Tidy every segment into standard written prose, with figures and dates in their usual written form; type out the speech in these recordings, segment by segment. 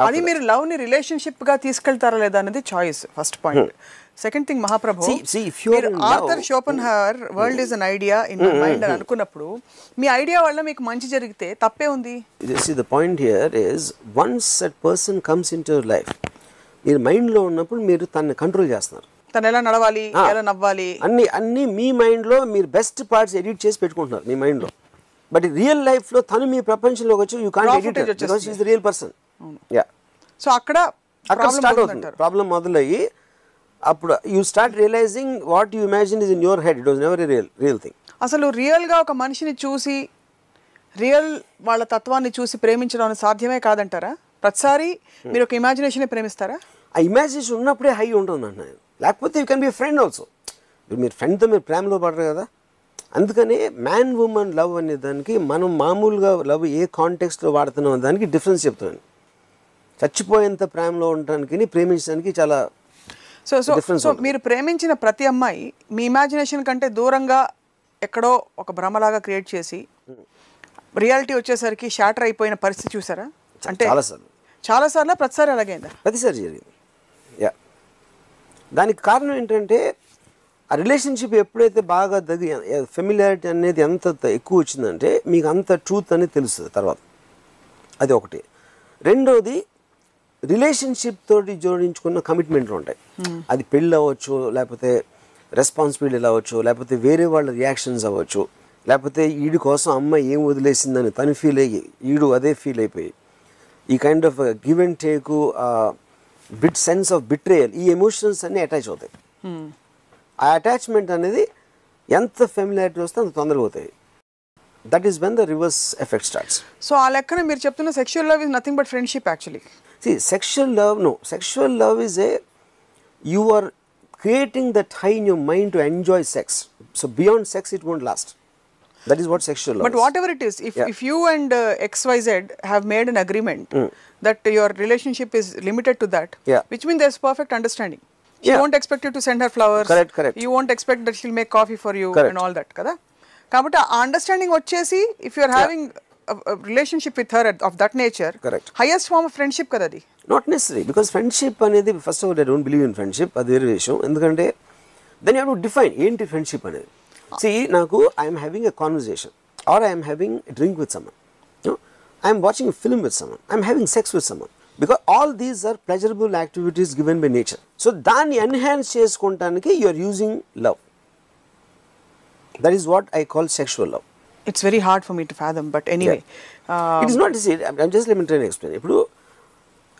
అది మీరు లవ్ ని రిలేషన్షిప్ గా తీసుకెళ్తారా లేదా అనేది choice first point. Second thing మహాప్రభు, మీరు Arthur Schopenhauer world is an idea in my mind అని అనుకున్నప్పుడు మీ ఐడియా వల్ల మీకు మంచి జరిగితే తప్పే ఉంది? The point here is once that person comes in to your life, మీరు మైండ్ లో ఉన్నప్పుడు మీరు తనని కంట్రోల్ చేస్తున్నారు. తను ఎలా నడవాలి, ఎలా నవ్వాలి, అన్ని మీ మైండ్ లో మీరు బెస్ట్ పార్ట్స్ ఎడిట్ చేసి పెట్టుకుంటున్నారు మీ మైండ్ లో. బట్ రియల్ లైఫ్ లో తను మీ ప్రపంచంలోకి వచ్చి you can't edit it because she is the real person. Yeah, so అక్కడ స్టార్ట్ అవుతుంది ప్రాబ్లం మొదలయ్యి. అప్పుడు you start realizing what you imagine is in your head, it was never a real thing. అసలు రియల్ గా ఒక మనిషిని చూసి real వాళ్ళ తత్వాన్ని చూసి ప్రేమించడం సాధ్యమే కాదంటారా? ప్రతిసారి మీరు ఒక ఇమాజినేషన్ ప్రేమిస్తారా? ఆ ఇమాజినేషన్ ఉన్నప్పుడే హై ఉంటుంది అన్న, లేకపోతే you can be friend also. మీరు ఫ్రెండ్తో మీరు ప్రేమలో పడరు కదా. అందుకని మ్యాన్ ఉమెన్ లవ్ అనే దానికి మనం మామూలుగా లవ్ ఏ కాంటెక్స్ట్లో వాడుతున్నాం దానికి డిఫరెన్స్ చెప్తున్నాను. చచ్చిపోయేంత ప్రేమలో ఉండడానికి ప్రేమించడానికి చాలా డిఫరెన్స్. సో మీరు ప్రేమించిన ప్రతి అమ్మాయి మీ ఇమాజినేషన్ కంటే దూరంగా ఎక్కడో ఒక భ్రమలాగా క్రియేట్ చేసి రియాలిటీ వచ్చేసరికి షాటర్ అయిపోయిన పరిస్థితి చూసారా? అంటే చాలాసార్లు ప్రతిసారి అలాగైందా? ప్రతిసారి జరిగింది. యా, దానికి కారణం ఏంటంటే ఆ రిలేషన్షిప్ ఎప్పుడైతే బాగా ఫెమిలియారిటీ అనేది ఎంత ఎక్కువ వచ్చిందంటే మీకు అంత ట్రూత్ అనేది తెలుస్తుంది తర్వాత. అది ఒకటి. రెండోది, రిలేషన్షిప్ తోటి జోడించుకున్న కమిట్మెంట్లు ఉంటాయి. అది పెళ్ళి అవ్వచ్చు, లేకపోతే రెస్పాన్సిబిలిటీ అవ్వచ్చు, లేకపోతే వేరే వాళ్ళ రియాక్షన్స్ అవ్వచ్చు, లేకపోతే వీడి కోసం అమ్మాయి ఏం వదిలేసిందని తను ఫీల్ అయ్యి వీడు అదే ఫీల్ అయిపోయి ఈ kind of give and take, sense of betrayal, ఈ ఎమోషన్స్ అన్నీ అటాచ్ అవుతాయి. ఆ అటాచ్మెంట్ అనేది ఎంత ఫెమిలియారిటీ వస్తే అంత తొందరగా అవుతాయి. That is when the reverse effect starts. So ఆ లెక్కన మీరు చెప్తున్న sexual love is nothing but friendship actually. See, sexual love is you are creating that high in your mind to enjoy sex. So beyond sex it won't last. That is what sexual love is. But whatever it is, if you and XYZ have made an agreement that your relationship is limited to that, which means there's perfect understanding. She won't expect you to send her flowers. Correct. You won't expect that she'll make coffee for you and all that, kada? Kabatti aa understanding vachesi, if you are having a relationship with her of that nature, correct, highest form of friendship kada adi. Not necessary, because friendship anedi, first of all I don't believe in friendship. Adi vera vishayam. Endukante then you have to define enti friendship anedi. See, naku I am having a conversation or I am having a drink with someone, I am watching a film with someone, I am having sex with someone, because all these are pleasurable activities given by nature. So danni enhance cheskontaniki you are using love. That is what I call sexual love. It's very hard for me to fathom, but anyway. It is not easy. I'm just let me try and explain. Ippudu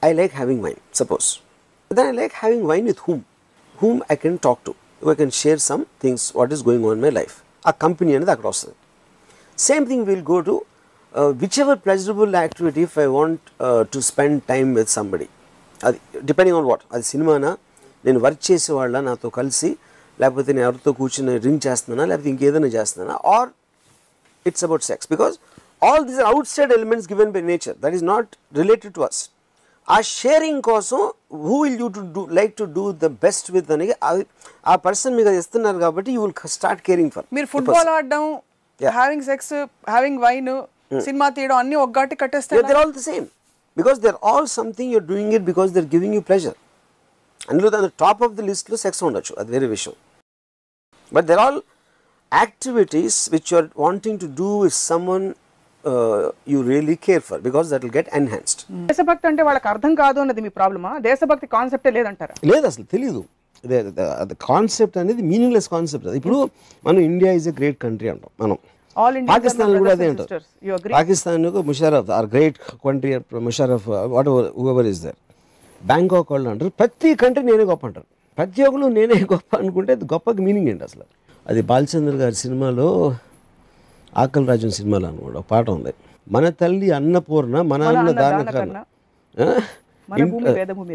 I like having wine, suppose. But then I like having wine with whom I can talk to, who I can share some things, what is going on in my life. A company anedi akkada vastadi. Same thing will go to whichever pleasurable activity if I want to spend time with somebody. Depending on what. Adi cinema na, nenu work chese valla nato kalisi, లేకపోతే నేను ఎవరితో కూర్చుని drink చేస్తున్నానా, లేకపోతే ఇంకేదైనా చేస్తున్నానా, are it's about sex, because all these are outside elements given by nature that is not related to us. Our sharing కోసం who will you to do like to do the best with అని ఆ person మీకు ఇస్తున్నారు కాబట్టి you will start caring for. మీరు football ఆడడం, having sex, having wine, cinema తీయడం అన్ని ఒక్కటి కట్టేస్తారు. They're all the same, because they're all something you're doing it because they're giving you pleasure. అందులో the top of the list లో sex ఉండొచ్చు, అది వేరే విషయం. But they're all activities which you are wanting to do with someone you really care for, because that will get enhanced. దేశభక్తి అంటే వాళ్ళకి అర్థం కాదు అన్నది మీ ప్రాబ్లమా? దేశభక్తి కాన్సెప్టే లేదంటారా? లేదు, అసలు తెలియదు. కాన్సెప్ట్ అనేది మీనింగ్లెస్ కాన్సెప్ట్. ఇప్పుడు మనం India is a great country అంటాం, మనం పాకిస్తాన్ కూడా అదే అంటాం. Pakistan Musharraf or great country, Musharraf whatever is there. Bangkok వాళ్ళు అంటారు ప్రతి కంట్రీ నేనే గొప్ప అంటారు. ప్రతి ఒక్కరు నేనే గొప్ప అనుకుంటే గొప్పకి మీనింగ్ ఏంటి అసలు? అది బాలచంద్ర గారి సినిమాలో, ఆకలి రాజన్ సినిమాలో అనమాట ఒక పాట ఉంది, మన తల్లి అన్నపూర్ణ మన అన్న దాన కన్నా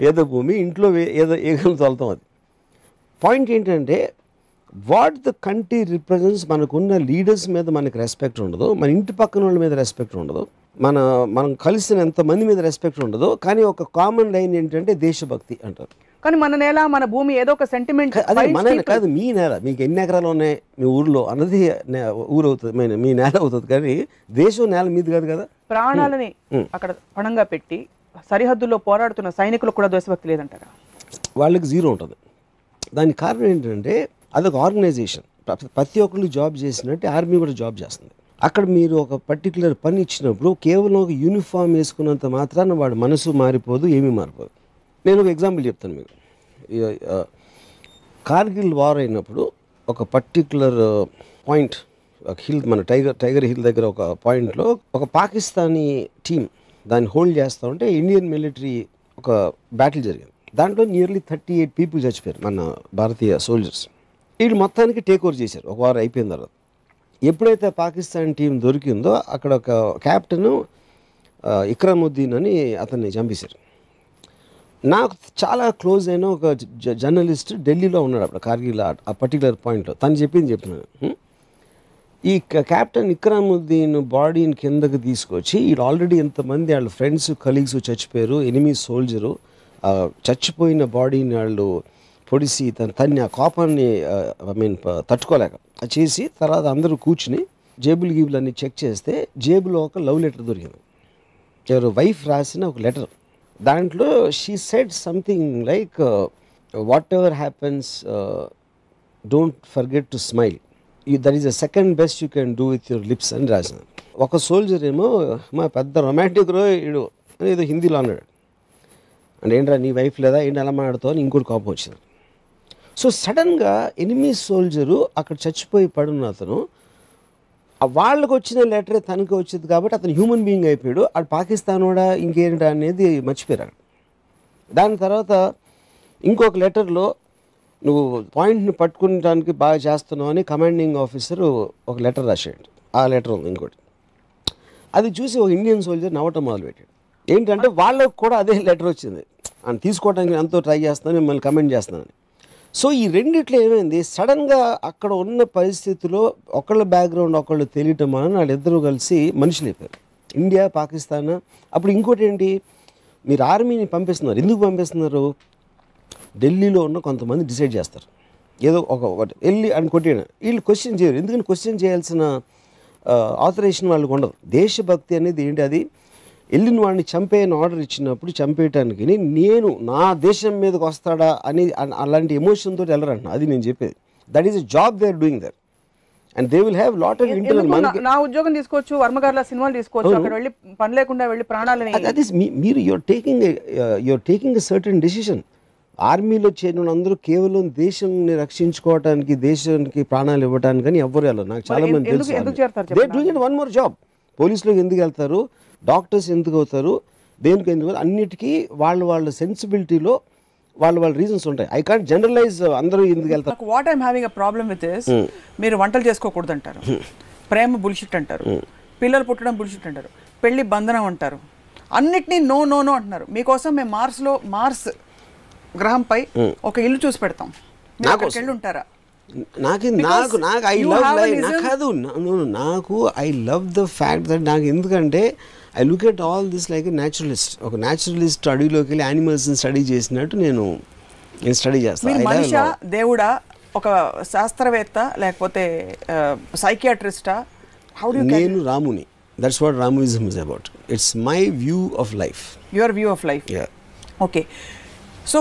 వేదభూమి ఇంట్లో ఏదో ఏగలు తోలుతాం. అది పాయింట్ ఏంటంటే వాట్ ద కంట్రీ రిప్రజెంట్స్. మనకున్న లీడర్స్ మీద మనకి రెస్పెక్ట్ ఉండదు, మన ఇంటి పక్కన వాళ్ళ మీద రెస్పెక్ట్ ఉండదు, మనం కలిసిన ఎంతమంది మీద రెస్పెక్ట్ ఉండదు. కానీ ఒక కామన్ లైన్ ఏంటంటే దేశభక్తి అంటారు. కానీ మన నేల, మన భూమి ఏదో ఒక సెంటిమెంట్. అదే మన కాదు, మీ నేల, మీకు ఎన్ని ఎకరాలు ఉన్నాయి మీ ఊర్లో అన్నది ఊరు అవుతుంది, మీ నేల అవుతుంది. కానీ దేశం నేల మీది కాదు కదా. ప్రాణాలని అక్కడ పణంగా పెట్టి సరిహద్దుల్లో పోరాడుతున్న సైనికులకు కూడా దేశభక్తి లేదంటారా? వాళ్ళకి జీరో ఉంటుంది. దానికి కారణం ఏంటంటే అదొక ఆర్గనైజేషన్. ప్రతి ఒక్కళ్ళు జాబ్ చేసినట్టు ఆర్మీ కూడా జాబ్ చేస్తుంది. అక్కడ మీరు ఒక పర్టికులర్ పని ఇచ్చినప్పుడు కేవలం ఒక యూనిఫామ్ వేసుకున్నంత మాత్రాన వాడు మనసు మారిపోదు, ఏమీ మారిపోదు. నేను ఒక ఎగ్జాంపుల్ చెప్తాను మీకు. కార్గిల్ వార్ అయినప్పుడు ఒక పర్టికులర్ పాయింట్, ఒక హిల్, మన టైగర్ హిల్ దగ్గర ఒక పాయింట్లో ఒక పాకిస్తానీ టీం దాన్ని హోల్డ్ చేస్తూ ఉంటే ఇండియన్ మిలిటరీ ఒక బ్యాటిల్ జరిగింది. దాంట్లో నియర్లీ 38 పీపుల్ చచ్చిపోయారు, మన భారతీయ సోల్జర్స్. వీళ్ళు మొత్తానికి టేక్ ఓవర్ చేశారు ఒక వారం అయిపోయిన తర్వాత. ఎప్పుడైతే పాకిస్తాన్ టీం దొరికిందో అక్కడ ఒక క్యాప్టెన్ ఇక్రముద్దీన్ అని అతన్ని చంపేశారు. నాకు చాలా క్లోజ్ అయిన ఒక జర్నలిస్ట్ ఢిల్లీలో ఉన్నాడు అప్పుడు కార్గిల్ ఆ పర్టికులర్ పాయింట్లో. తను చెప్పినాను, ఈ క్యాప్టెన్ ఇక్రముద్దీన్ బాడీని కిందకి తీసుకొచ్చి వీళ్ళు ఆల్రెడీ ఎంతమంది వాళ్ళ ఫ్రెండ్స్ కలీగ్స్ చచ్చిపోయారు, ఎనిమీ సోల్జరు చచ్చిపోయిన బాడీని వాళ్ళు పొడిసి తన్ని ఆ కోపాన్ని తట్టుకోలేక చేసి తర్వాత అందరూ కూర్చుని జేబులు గీబులన్నీ చెక్ చేస్తే జేబులో ఒక లవ్ లెటర్ దొరికింది. ఎవరు వైఫ్ రాసిన ఒక లెటర్. దాంట్లో she said something like what ever happens don't forget to smile, that is the second best you can do with your lips అని రాసిన. ఒక సోల్జర్ ఏమో మా పెద్ద రొమాంటిక్ రోయిడు అని ఏదో హిందీలో అన్నాడు. అంటే ఏంట్రా నీ వైఫ్ లేదా ఏంటి అలా మాట్లాడుతావు అని ఇంకోటి కోపం వచ్చింది. సో సడన్గా ఎనిమీ సోల్జరు అక్కడ చచ్చిపోయి పడున్న అతను వాళ్ళకు వచ్చిన లెటరే తనకి వచ్చింది కాబట్టి అతను హ్యూమన్ బీయింగ్ అయిపోయాడు. అటు పాకిస్తాన్ కూడా ఇంకేంటి అనేది మర్చిపోయారు. దాని తర్వాత ఇంకొక లెటర్లో నువ్వు పాయింట్ని పట్టుకోవడానికి బాగా చేస్తున్నావు అని కమాండింగ్ ఆఫీసరు ఒక లెటర్ రాశాడు. ఆ లెటర్ ఉంది ఇంకోటి. అది చూసి ఒక ఇండియన్ సోల్జర్ నవ్వటం మొదలుపెట్టాడు. ఏంటంటే వాళ్ళకు కూడా అదే లెటర్ వచ్చింది, అని తీసుకోవడానికి ఎంతో ట్రై చేస్తున్నాను, మిమ్మల్ని కమెంట్ చేస్తున్నాను. సో ఈ రెండిట్లో ఏమైంది, సడన్గా అక్కడ ఉన్న పరిస్థితిలో ఒకళ్ళ బ్యాక్గ్రౌండ్ ఒకళ్ళు తెలియటం వలన వాళ్ళిద్దరూ కలిసి మనుషులు అయిపోయారు. ఇండియా పాకిస్తాన్. అప్పుడు ఇంకోటి ఏంటి, మీరు ఆర్మీని పంపిస్తున్నారు, ఎందుకు పంపిస్తున్నారు? ఢిల్లీలో ఉన్న కొంతమంది డిసైడ్ చేస్తారు ఏదో ఒకటి వెళ్ళి అని కొట్టాడు. వీళ్ళు క్వశ్చన్ చేయరు, ఎందుకని క్వశ్చన్ చేయాల్సిన ఆథరైజేషన్ వాళ్ళకి ఉండదు. దేశభక్తి అనేది ఏంటి, అది వెళ్ళిన వాడిని చంపేయని ఆర్డర్ ఇచ్చినప్పుడు చంపేయటానికి నేను నా దేశం మీదకి వస్తాడా అని అలాంటి ఎమోషన్ తోటి వెళ్ళరంటున్నా. అది నేను చెప్పేది. That is a job they are doing there and they will have lot of internal. నా ఉద్యోగం తీసుకోవచ్చు, వర్మగారుల సినిమాలు తీసుకోవచ్చు, అక్కడ వెళ్ళి పని లేకుండా వెళ్ళి ప్రాణాలని. దట్ ఈస్ మీరు you are taking a certain decision. ఆర్మీలో చేరిన అందరూ కేవలం దేశాన్ని రక్షించుకోవడానికి, దేశానికి ప్రాణాలు ఇవ్వడానికి కానీ ఎవ్వరు వెళ్ళరు. నాకు చాలా మంది తెలుసు. They doing it one more job. పోలీసులోకి ఎందుకు వెళ్తారు, డాక్టర్స్ ఎందుకు అవుతారు, దేనికి ఎందుకు, అన్నిటికీ వాళ్ళ సెన్సిబిలిటీలో వాళ్ళ రీజన్స్ ఉంటాయి. ఐ కాంట్ జనరలైజ్ అందరూ ఎందుకు వెళ్తారు. What I'm having a problem with is, మీరు వంటలు చేసుకోకూడదు అంటారు, ప్రేమ బుల్షిట్ అంటారు, పిల్లలు పుట్టడం బుల్షిట్ అంటారు, పెళ్లి బంధనం అంటారు, అన్నిటినీ నో నో నో అంటున్నారు. మీకోసం మేము మార్స్ గ్రహంపై ఒక ఇల్లు చూసి పెడతాం, వెళ్ళి ఉంటారా? I love the fact that నాకు, ఎందుకంటే I look at all this like a naturalist. ఒక న్యాచురలిస్ట్ అడవిలోకి వెళ్ళి యానిమల్స్ని స్టడీ చేసినట్టు నేను స్టడీ చేస్తాను. మనిషా, దేవుడా, ఒక శాస్త్రవేత్త, లేకపోతే సైకియాట్రిస్టా? నేను రాముని. That's what Ramuism is about. It's my view of life. Your view of life. Okay. So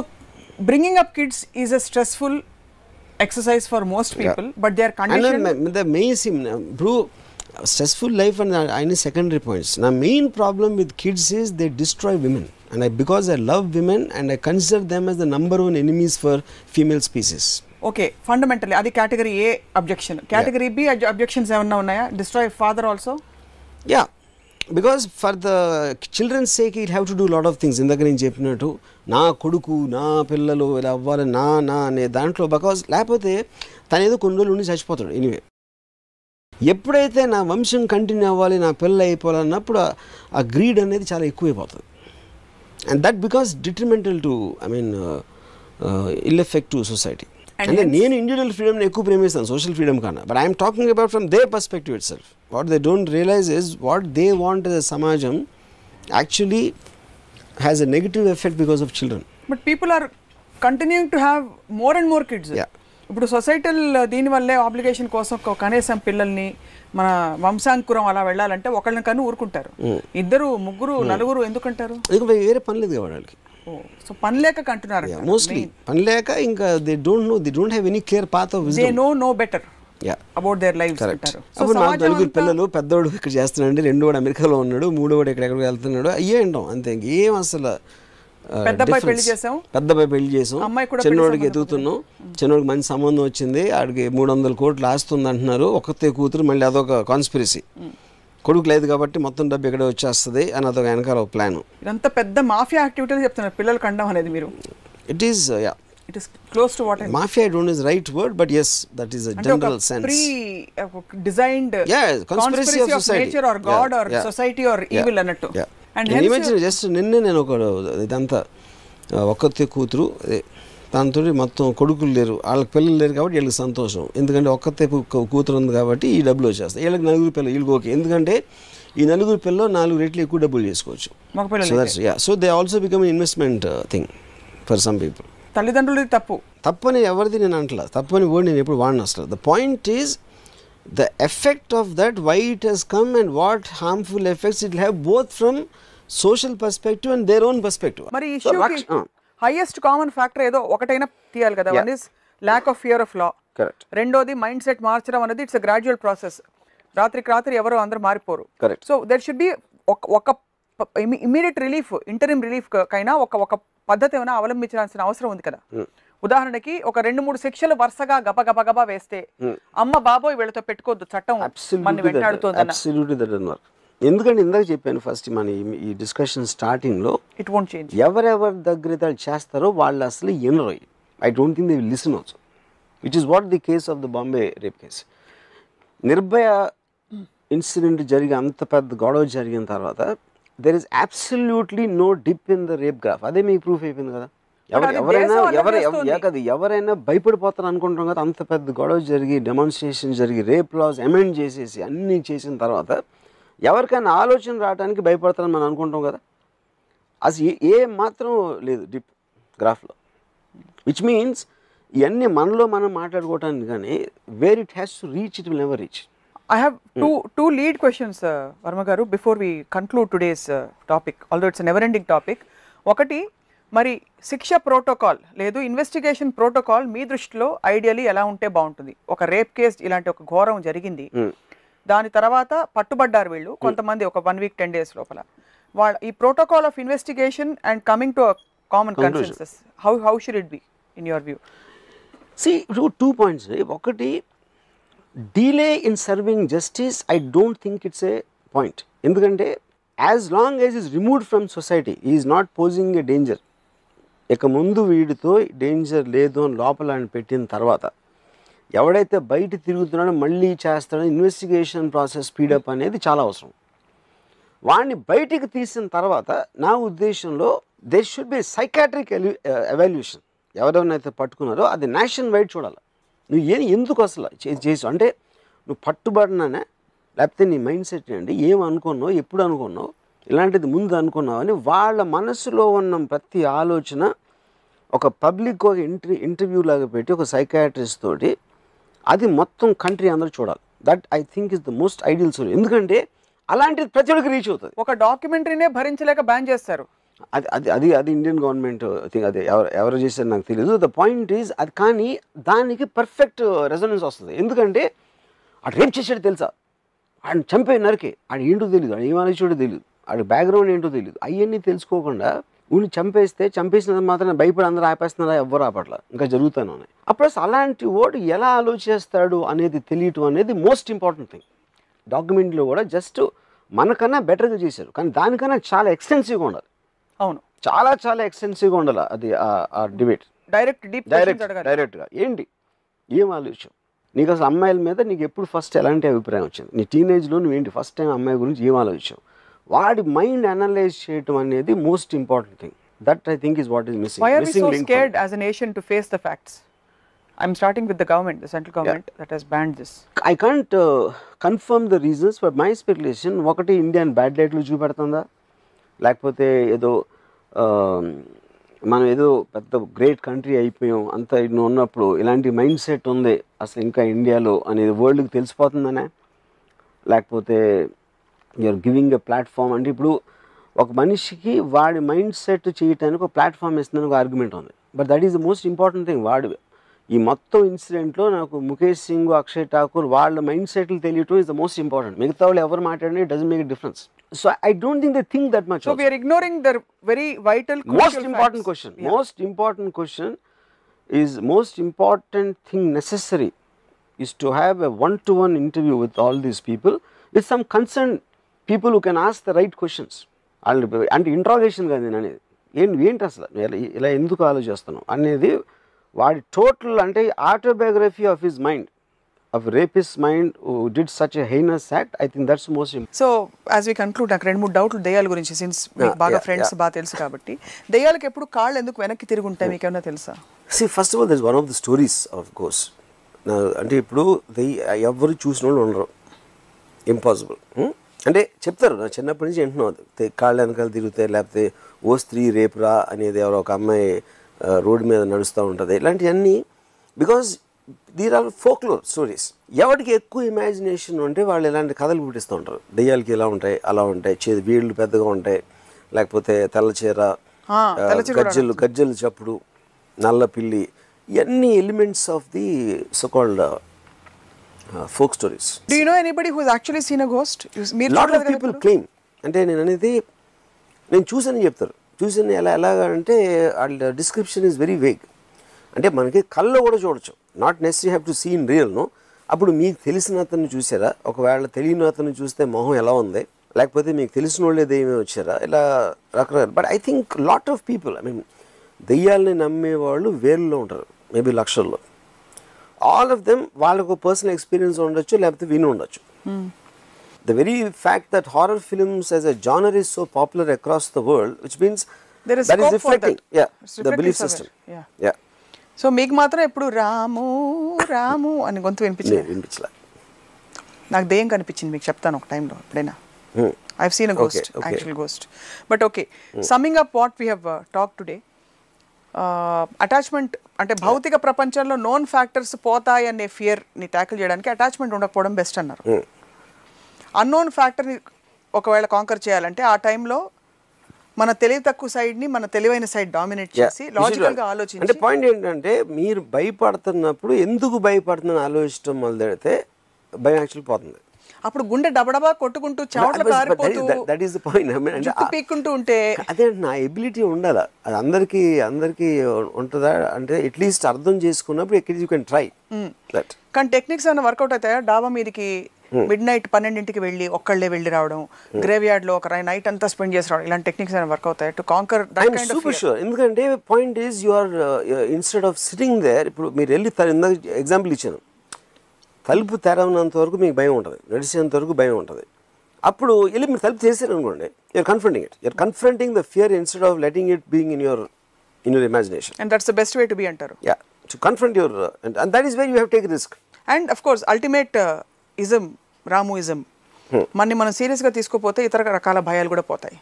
bringing up kids is a stressful exercise for most people, but they are conditioned. And the main bro, stressful life and any secondary points. Now main problem with kids is they destroy women, and because I love women and I consider them as the number one enemies for female species. Okay, fundamentally adi category A objection. Category B objections evanna unnaya? Destroy father also? Yeah, because for the children's sake he'll have to do a lot of things. ఇందాక నేను చెప్పినట్టు నా కొడుకు, నా పిల్లలు ఇలా అవ్వాలి, నా అనే దాంట్లో, బికాజ్ లేకపోతే తను ఏదో కొన్ని రోజులు ఉండి చచ్చిపోతాడు. ఎనీవే, ఎప్పుడైతే నా వంశం కంటిన్యూ అవ్వాలి, నా పిల్లలు అయిపోవాలన్నప్పుడు ఆ గ్రీడ్ అనేది చాలా ఎక్కువైపోతుంది. And that because detrimental to ill effect to society. అంటే నేను ఇండివిజువల్ ఫ్రీడమ్ని ఎక్కువ ప్రేమిస్తాను సోషల్ ఫ్రీడమ్ కన్నా, but I'm talking about from their perspective itself. What they don't realise is what they want as a సమాజం actually has a negative effect because of children. But people are continuing to have more and more kids. Yeah. ఇప్పుడు societal దీనివల్లే obligation కోసం కనీసం పిల్లల్ని మన వంశాంకురం అలా వెళ్ళాలంటే ఒకళ్ళని కన్నా ఊరుకుంటారు, ఇద్దరు ముగ్గురు నలుగురు ఎందుకంటారు? వేరే పని లేదు వాళ్ళకి. సో పని లేక కంటున్నారు మోస్ట్లీ, పని లేక. ఇంకా they don't have any clear path of wisdom. They know better about their lifes అంటారు. అప్పుడు నాకు నలుగురు పిల్లలు, పెద్దోడు ఇక్కడ చేస్తున్నాడు, రెండోడు అమెరికాలో ఉన్నాడు, మూడోడు ఎక్కడెక్కడికి వెళ్తున్నాడు, అయ్యే అంటాం అంతే. ఇంకేం అసలు పెద్దబ్బాయి పెళ్లి చేసాం, చిన్నోడికి ఎదుగుతున్నాం, చిన్నోడికి మంచి సంబంధం వచ్చింది, ఆడికి 300 కోట్లు ఆస్తుంది అంటున్నారు, ఒక్కతే కూతురు, మళ్ళీ అదొక కాన్స్పిరసీ. కొడుకు లేదు కాబట్టి మొత్తం డబ్బు ఇక్కడ వచ్చేస్తుంది అని అదొక వెనకాల ఒక ప్లాన్. ఇదంతా పెద్ద మాఫియా యాక్టివిటీలు చెప్తున్నారు పిల్లలు కండం అనేది మీరు. It is it is close to what mafia. I don't know is the right word, but yes, that is a general sense. Pre-designed conspiracy of society, nature or God or society or evil annattu. And imagine just నిన్నే నేను ఒక ఇదంతా ఒక్కతే కూతురు, దాంతో మొత్తం కొడుకులు లేరు, వాళ్ళకి పిల్లలు లేరు కాబట్టి వీళ్ళకి సంతోషం, ఎందుకంటే ఒక్కతే కూతురు ఉంది కాబట్టి ఈ డబ్బులు వచ్చేస్తాయి. వీళ్ళకి నలుగురు పిల్లలు, వీళ్ళకి ఓకే, ఎందుకంటే ఈ నలుగురు పిల్లలు 4 రెట్లు ఎక్కువ డబ్బులు చేసుకోవచ్చు. So they also become investment thing for some people. తల్లిదండ్రులు తప్పని ఎవరిది నేను అంటలా, తప్పని కూడా నేను ఎప్పుడు వాడిన అసలు. The point is the effect of that, why it has come and what harmful effects it have both from social perspective and their own perspective. మరి హైయెస్ట్ కామన్ ఫ్యాక్టర్ ఏదో ఒకటైనా తీయాలి కదా. One is lack of fear of law, correct. రెండోది mindset మార్చడం అనేది it's gradual process. రాత్రికి రాత్రి ఎవరు అందరూ మారిపోరు. Correct. So there should be ఒక ఇమీడియట్ రిలీఫ్, ఇంటరిమ్ రిలీఫ్ కైనా ఒక పద్ధతి ఏమైనా అవలంబించాల్సిన అవసరం ఉంది కదా. ఉదాహరణకి ఒక 2-3 శిక్షలు వరుసగా గబగబా వేస్తే అమ్మ బాబోయ్ వీళ్ళతో పెట్టుకోవద్దు, చట్టం మన వెంటాడుతుంది. ఎందుకంటే ఇందాక చెప్పాను ఫస్ట్ మన ఈ డిస్కషన్ స్టార్టింగ్ లో, ఇట్ వోంట్ చేంజ్. ఎవరెవరి దగ్గర చేస్తారో వాళ్ళు అసలు ఎనరు. I don't think they will listen also, which is what the case of the Bombay rape case. Nirbhaya incident జరిగి అంత పెద్ద గొడవ జరిగిన తర్వాత there is absolutely no dip in the rape graph. అదే మీకు ప్రూఫ్ అయిపోయింది కదా. ఎవరైనా భయపడిపోతారు అనుకుంటాం కదా. అంత పెద్ద గొడవ జరిగి, డెమాన్స్ట్రేషన్ జరిగి, రేప్ లాస్ అమెండ్ చేసేసి అన్నీ చేసిన తర్వాత ఎవరికైనా ఆలోచన రావడానికి భయపడతారని మనం అనుకుంటాం కదా. అసలు ఏ మాత్రం లేదు డిప్ గ్రాఫ్లో, విచ్ మీన్స్ ఇవన్నీ మనలో మనం మాట్లాడుకోవటానికి కానీ where it has to reach, it will never reach. I have two lead questions, Varma garu, before we conclude today's topic, although it's a never ending topic. ఒకటి, మరి శిక్ష ప్రోటోకాల్ లేదు ఇన్వెస్టిగేషన్ ప్రోటోకాల్ మీ దృష్టిలో ఐడియలీ ఎలా ఉంటే బాగుంటుంది? ఒక rape case ఇలాంటి ఒక ఘోరం జరిగింది, దాని తర్వాత పట్టుబడ్డారు వీళ్ళు కొంతమంది ఒక 1 week 10 days లోపల. వాళ్ళ ఈ protocol of investigation and coming to common consensus, how should it be in your view? See, 2 points. ఒకటి, delay in serving justice, I don't think it's a point. ఎందుకంటే as long as he is removed from society, he is not posing a danger. ఇక ముందు వీడితో danger లేదు అని లోపల పెట్టిన తర్వాత ఎవడైతే బయట తిరుగుతున్నాడో మళ్ళీ చేస్తాడో ఇన్వెస్టిగేషన్ ప్రాసెస్ స్పీడప్ అనేది చాలా అవసరం. వాడిని బయటికి తీసిన తర్వాత నా ఉద్దేశంలో there should be psychiatric evaluation. ఎవరెవరినైతే పట్టుకున్నారో అది నేషన్ వైడ్ చూడాలి. నువ్వు ఎందుకు అసలు చేసావు అంటే, నువ్వు పట్టుబడినానే లేకపోతే నీ మైండ్ సెట్ ఏంటి, ఏం అనుకున్నావు, ఎప్పుడు అనుకున్నావు, ఇలాంటిది ముందు అనుకున్నావు అని వాళ్ళ మనసులో ఉన్న ప్రతి ఆలోచన ఒక పబ్లిక్ ఒక ఇంటర్వ్యూ లాగా పెట్టి ఒక సైకాట్రిస్ట్ తోటి అది మొత్తం కంట్రీ అందరూ చూడాలి. That I think is the most ideal solution. ఎందుకంటే అలాంటిది ప్రతి ఒక్కరికి రీచ్ అవుతుంది. ఒక డాక్యుమెంటరీనే భరించలేక బ్యాన్ చేస్తారు. అది ఇండియన్ గవర్నమెంట్ థింగ్. అది ఎవరు చేశారు నాకు తెలియదు. ద పాయింట్ ఈజ్ అది, కానీ దానికి పర్ఫెక్ట్ రెజొనెన్స్ వస్తుంది. ఎందుకంటే ఆడు రేప్ చేసాడు తెలుసా, ఆడిని చంపే నరికే, ఆడు ఏంటో తెలియదు, ఆడు ఏం ఆలోచించో తెలియదు, ఆడి బ్యాక్గ్రౌండ్ ఏంటో తెలియదు. అవన్నీ తెలుసుకోకుండా ఊరిని చంపేసినంత మాత్రం భయపడి అందరూ ఆపేస్తున్నారా, ఎవ్వరు ఆపట్ల, ఇంకా జరుగుతూనే ఉన్నాయి. అప్పుడు అసలు అలాంటి వాడు ఎలా ఆలోచిస్తాడు అనేది తెలియటం అనేది మోస్ట్ ఇంపార్టెంట్ థింగ్. డాక్యుమెంట్లో కూడా జస్ట్ మనకన్నా బెటర్గా చేశారు, కానీ దానికన్నా చాలా ఎక్స్టెన్సివ్గా ఉండాలి. అవును, చాలా చాలా ఎక్స్టెన్సివ్గా ఉండాలి అది ఆ డిబేట్. డైరెక్ట్గా ఏంటి, ఏం ఆలోచన నీకు అసలు అమ్మాయిల మీద నీకు ఎప్పుడు ఫస్ట్ ఎలాంటి అభిప్రాయం వచ్చింది, నీ టీనేజ్లో నువ్వేంటి ఫస్ట్ టైం అమ్మాయి గురించి ఏం ఆలోచించావు, వాడి మైండ్ అనలైజ్ చేయటం అనేది most important thing. That I think is what is missing. Why are we so scared as a nation to face the facts? I'm starting with the government, the central government that has banned this. I can't confirm the reasons, but my speculation ఒకటి Indian bad లైట్లో చూపెడుతుందా, లేకపోతే ఏదో మనం ఏదో పెద్ద great country అయిపోయాం అంత ఉన్నప్పుడు ఇలాంటి మైండ్ సెట్ ఉంది అసలు ఇంకా ఇండియాలో అనేది వరల్డ్కి తెలిసిపోతుందనే, లేకపోతే యూఆర్ గివింగ్ ఎ ప్లాట్ఫామ్. అంటే ఇప్పుడు ఒక మనిషికి వాడి మైండ్ సెట్ చేయడానికి ఒక ప్లాట్ఫామ్ ఇస్తుందని ఒక ఆర్గ్యుమెంట్ ఉంది. But that is the most important thing. వాడు ఈ మొత్తం ఇన్సిడెంట్లో నాకు ముఖేష్ సింగ్, అక్షయ్ ఠాకూర్ వాళ్ళ మైండ్ సెట్లు తెలియటం ఇస్ ద మోస్ట్ ఇంపార్టెంట్. మిగతా వాళ్ళు ఎవరు మాట్లాడినా it doesn't make a difference. So I don't think they think that much. So we are ignoring the very vital, most important question. Yeah. Most important question is most important thing necessary is to have a one-to-one interview with all these people with some concerned people who can ask the right questions. And interrogation కాదు అనేది ఏంటి అసలు ఇలా ఎందుకు ఆలోచిస్తున్నాం అనేది వాడి total అంటే autobiography of his mind, of rapist mind who did such a heinous act. I think that's most important. So as we conclude, నాకు రెండు మూడు డౌట్లు దెయ్యాల గురించి, సిన్స్ మీకు బాగా ఫ్రెండ్స్ బాగా తెలుసు కాబట్టి, దెయ్యాలకు ఎప్పుడు కాళ్ళు ఎందుకు వెనక్కి తిరిగి ఉంటాయి మీకు ఏమైనా తెలుసా? See, first of all, there's one of the stories of ghosts. అంటే ఇప్పుడు ఎవరు చూసిన వాళ్ళు ఉండరు, ఇంపాసిబుల్. అంటే చెప్తారు, నా చిన్నప్పటి నుంచి వింటున్నాను కాళ్ళు వెనకాల తిరుగుతాయి, లేకపోతే ఓ స్త్రీ రేపురా అనేది ఎవరో ఒక అమ్మాయి రోడ్డు మీద నడుస్తూ ఉంటుంది, ఇలాంటివన్నీ. Because there are folklore stories. ఎవరికి ఎక్కువ ఇమాజినేషన్ ఉంటే వాళ్ళు ఇలాంటి కథలు పుట్టిస్తూ ఉంటారు. దెయ్యాలకి ఇలా ఉంటాయి, అలా ఉంటాయి, వీళ్ళు పెద్దగా ఉంటాయి, లేకపోతే తెల్ల చీర, గజ్జలు చప్పుడు, నల్ల పిల్లి, ఇవన్నీ elements of the so called folk stories. Do you know anybody who has actually seen a ghost? Lot of people claim. అంటే నేను అనేది నేను చూసానని చెప్తారు. చూసాను ఎలాగా అంటే వాళ్ళ డిస్క్రిప్షన్ ఈజ్ వెరీ వేగ్. అంటే మనకి కళ్ళు కూడా చూడొచ్చు, not necessary have to see in real. No, అప్పుడు మీకు తెలిసిన అతన్ని చూసారా, ఒకవేళ తెలియని అతన్ని చూస్తే మొహం ఎలా ఉంది, లేకపోతే మీకు తెలిసిన వాళ్ళే దెయ్యమే వచ్చారా, ఇలా రకరకాల. But I think lot of people, I mean దెయ్యాలని నమ్మేవాళ్ళు వేరులో ఉంటారు, మేబీ లక్షల్లో. ఆల్ ఆఫ్ దెమ్ వాళ్ళకు పర్సనల్ ఎక్స్పీరియన్స్ ఉండొచ్చు, లేకపోతే విని ఉండొచ్చు. The very fact that horror films as a genre is so popular across the world, which means there is that scope is reflecting, for that. yeah, the belief system. Yeah. So మీకు మాత్రం ఎప్పుడు రాము రాము అని గొంతు వినిపించలే. నాకు దెయ్యం కనిపించింది, మీకు చెప్తాను ఒక టైంలో ఎప్పుడైనా. I have seen a ghost, actual ghost. But okay, summing up what we have talk today, attachment అంటే భౌతిక ప్రపంచంలో నోన్ ఫ్యాక్టర్స్ పోతాయి అనే ఫియర్ని ట్యాకిల్ చేయడానికి అటాచ్మెంట్ ఉండకపోవడం బెస్ట్ అన్నారు. అన్నోన్ ఫ్యాక్టర్ని ఒకవేళ కాంకర్ చేయాలంటే ఆ టైంలో మన తెలివి తక్కువ సైడ్ని మన తెలివైన సైడ్ డామినేట్ చేసి లాజికల్గా ఆలోచించి. అంటే పాయింట్ ఏంటంటే మీరు భయపడుతున్నప్పుడు ఎందుకు భయపడుతుందని ఆలోచించడం మొదలెడితే భయం యాక్చువల్ పోతుంది. అప్పుడు గుండె డబడబా కొట్టుకుంటూ చెమటలు కారిపోతూ దట్ ఈస్ ద పాయింట్. పీక్కుంటూ ఉంటే అదే నా ఎబిలిటీ ఉండాలా, అది అందరికీ ఉంటుందా అంటే అట్లీస్ట్ అర్థం చేసుకున్నప్పుడు ఎక్కడ యూ కెన్ ట్రై దట్. కానీ టెక్నిక్స్ ఏమైనా వర్కౌట్ అవుతాయా? డాబా మీదకి మిడ్-నైట్ 12ంటికి వెళ్ళి ఒక్కళ్ళే వెళ్ళి రావడం, గ్రేవ్ యార్డ్ లో ఒక నైట్ అంతా స్పెండ్ చేసి రావడం, ఇలాంటి టెక్నిక్స్ ఏమైనా వర్క్ అవుతాయి to conquer that kind of fear? ఎందుకంటే point is you are instead of sitting there. ఇప్పుడు మీరు వెళ్ళి ఇందాక ఎగ్జాంపుల్ ఇచ్చాను, తలుపు తెరవనంత వరకు మీకు భయం ఉంటుంది, నడిచేంత వరకు భయం ఉంటుంది. అప్పుడు వెళ్ళి మీరు తలుపు చేశారు అనుకోండి, you're confronting it, you're confronting the fear instead of letting it being in your imagination. And that's the best way to be అంటారు. Yeah, to confront your, and that is where you have take risk. And of course ultimate ism, Ramuism, మనని మనం సీరియస్గా తీసుకోపోతే ఇతర రకాల భయాలు కూడా పోతాయి.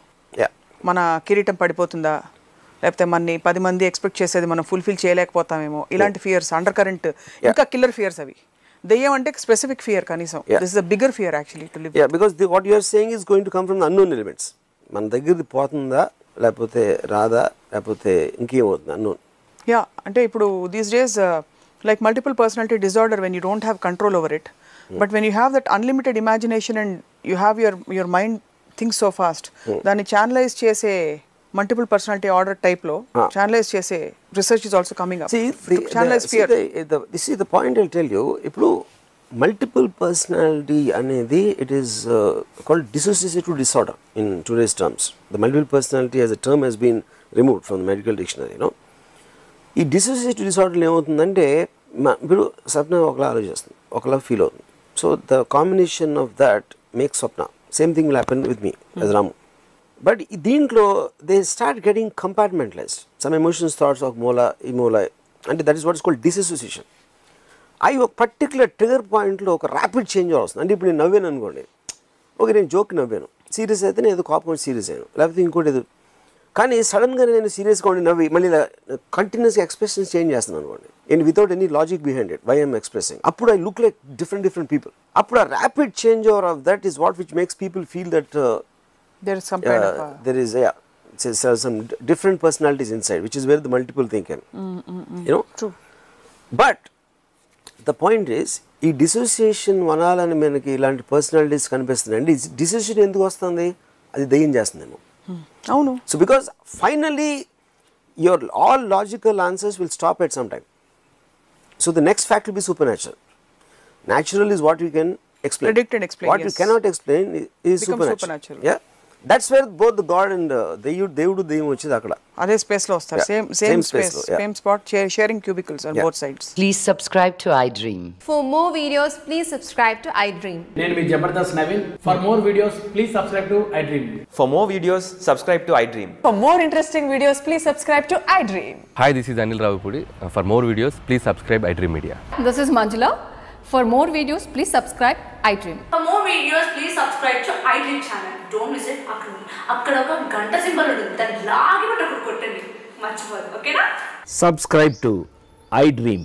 మన కిరీటం పడిపోతుందా, లేకపోతే మనని 10 మంది ఎక్స్పెక్ట్ చేసేది మనం ఫుల్ఫిల్ చేయలేకపోతామేమో, ఇలాంటి ఫియర్స్, అండర్ కరెంట్ ఇంకా కిల్లర్ ఫియర్స్ అవి. దెయ్యం అంటే స్పెసిఫిక్ ఫియర్ కనీసం, this is a bigger fear actually to live. Yeah, because what you are saying is going to come from the unknown elements. మన దగ్గరది పోతుందా, లేకపోతే రాదా, లేకపోతే ఇంకేమవుతుంది అన్నోన్. యా, అంటే ఇప్పుడు these days like multiple personality disorder, when you don't have control over it, but when you have that unlimited imagination and you have your mind thinks so fast, దాన్ని channelize చేసే multiple personality order type లో channelize చేసే research is also coming up. Channelize fear. This is the point I'll tell you. ఇప్పుడు multiple personality అనేది it is called dissociative disorder in today's terms. The multiple personality as a term has been removed from the medical dictionary, you know. ఈ dissociative disorder ఏమవుతుందంటే ఇప్పుడు స్వప్న ఒకలా ఆలోచిస్తుంది, ఒకలా feel అవుతుంది. So the combination of that makes Swapna. Same thing will happen with me as Ramu. But దీంట్లో they start getting compartmentalized. Some emotions, thoughts of mola, emola, and that is what is called disassociation. I ఒక particular trigger పాయింట్లో ఒక rapid change వస్తుంది. అంటే ఇప్పుడు నేను నవ్వాను అనుకోండి, okay నేను జోక్ నవ్వాను, సీరియస్ అయితే నేను ఏదో కోపం సీరియస్ అయ్యాను, లేకపోతే ఇంకోటి ఏదో. కానీ సడన్గా నేను సీరియస్గా ఉండి నవ్వి మళ్ళీ కంటిన్యూస్గా ఎక్స్ప్రెషన్స్ చేంజ్ చేస్తున్నాను అనుకోండి and without any logic behind it why I'm expressing అప్పుడు I look like different people అప్పుడు ఆ rapid change over of that is what which makes people feel that there is some different personalities inside, which is where the multiple thing can, you know. True. But the point is, ఈ dissociation వనాలని మనకి ఇలాంటి personalities కనిపిస్తున్నాయి అండి. Dissociation ఎందుకు వస్తుంది? అది దయ్యం చేస్తుందేమో. అవును. So because finally your all logical answers will stop at some time. So the next fact will be super natural. Natural is what you can explain. Predict and explain. What you cannot explain is supernatural. Yeah. That's where both the God and దేవుడు దెయ్యం వచ్చేది అక్కడ అదే space లో వస్తారు. Same space, same spot, sharing cubicles on both sides. Please subscribe to iDream. For more videos, please subscribe to iDream. నేను మీ Jabardasth Naveen. For more videos, please subscribe to iDream. For more videos, subscribe to iDream. For more interesting videos, please subscribe to iDream. Hi, this is Anil Ravipudi. For more videos, please subscribe iDream Media. This is Manjula. For more videos, please subscribe iDream. For more videos, please subscribe to iDream channel. Don't miss it. అక్కడ ఒక గంట symbol ఉంటుంది, దాన్ని లాగి పట్టుకొని కొట్టండి, మర్చిపోదు. ఓకేనా? Subscribe to iDream.